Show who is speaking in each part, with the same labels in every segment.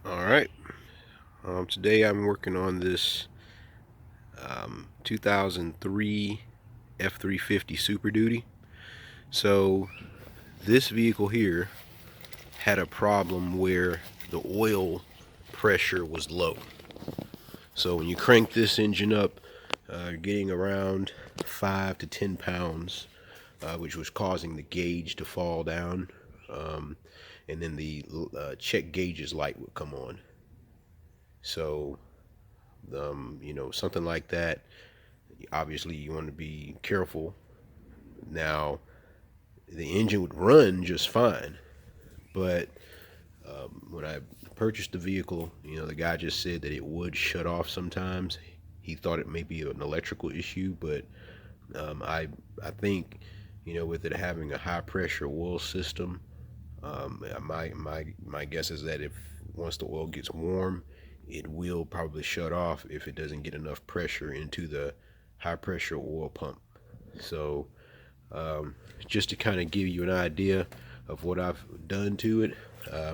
Speaker 1: All right. Today I'm working on this 2003 F350 Super Duty. So this vehicle here had a problem where the oil pressure was low. So when you crank this engine up, you're getting around 5 to 10 pounds, which was causing the gauge to fall down. And then the check gauges light would come on. So something like that, obviously you want to be careful. Now, the engine would run just fine, but when I purchased the vehicle, the guy just said that it would shut off sometimes. He thought it may be an electrical issue, but I think, with it having a high pressure oil system, my guess is that if once the oil gets warm, it will probably shut off if it doesn't get enough pressure into the high pressure oil pump. So just to kind of give you an idea of what I've done to it,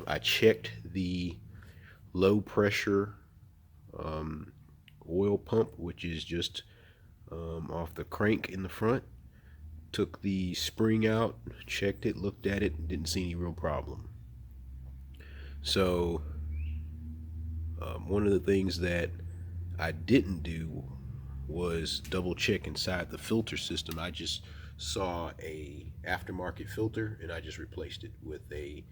Speaker 1: I checked the low pressure oil pump, which is just off the crank in the front. Took the spring out, checked it, looked at it, didn't see any real problem. So one of the things that I didn't do was double check inside the filter system. I just saw a aftermarket filter and I just replaced it with a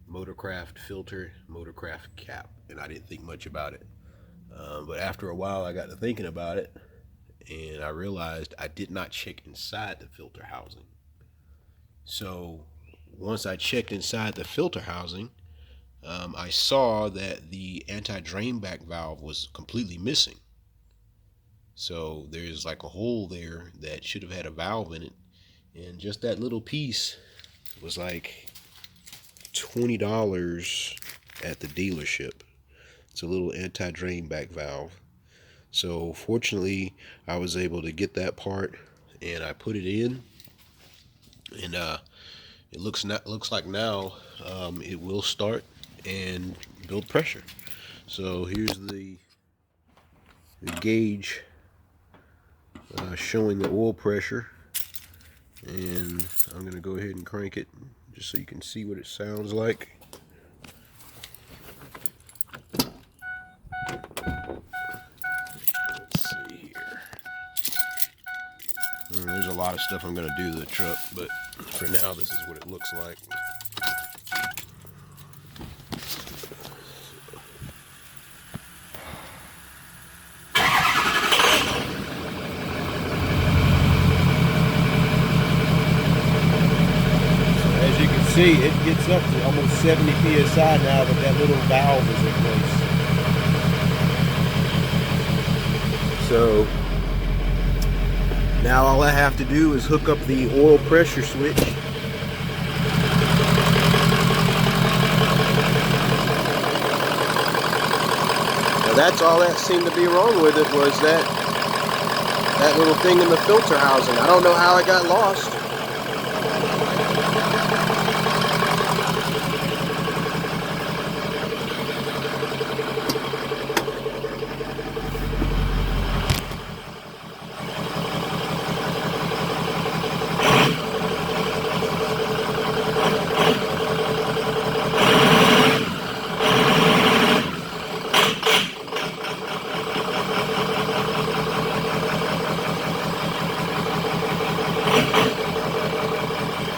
Speaker 1: Motorcraft filter, Motorcraft cap, and I didn't think much about it. But after a while, I got to thinking about it, and I realized I did not check inside the filter housing. So once I checked inside the filter housing, I saw that the anti-drain back valve was completely missing. So there's like a hole there that should have had a valve in it, and just that little piece was like $20 at the dealership. It's a little anti-drain back valve. So fortunately, I was able to get that part, and I put it in, and it looks like now it will start and build pressure. So here's the gauge showing the oil pressure, and I'm gonna go ahead and crank it just so you can see what it sounds like. Let's see here. There's a lot of stuff I'm gonna do to the truck, but for now this is what it looks like. See, it gets up to almost 70 psi now that that little valve is in place. So now all I have to do is hook up the oil pressure switch. Now that's all that seemed to be wrong with it, was that little thing in the filter housing. I don't know how it got lost.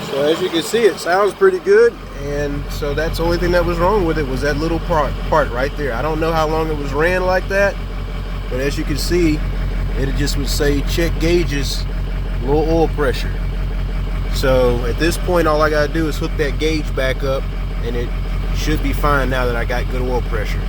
Speaker 1: So as you can see, it sounds pretty good, and so that's the only thing that was wrong with it, was that little part right there. I don't know how long it was ran like that, but as you can see, it just would say check gauges, low oil pressure. So at this point, all I gotta do is hook that gauge back up, and it should be fine now that I got good oil pressure.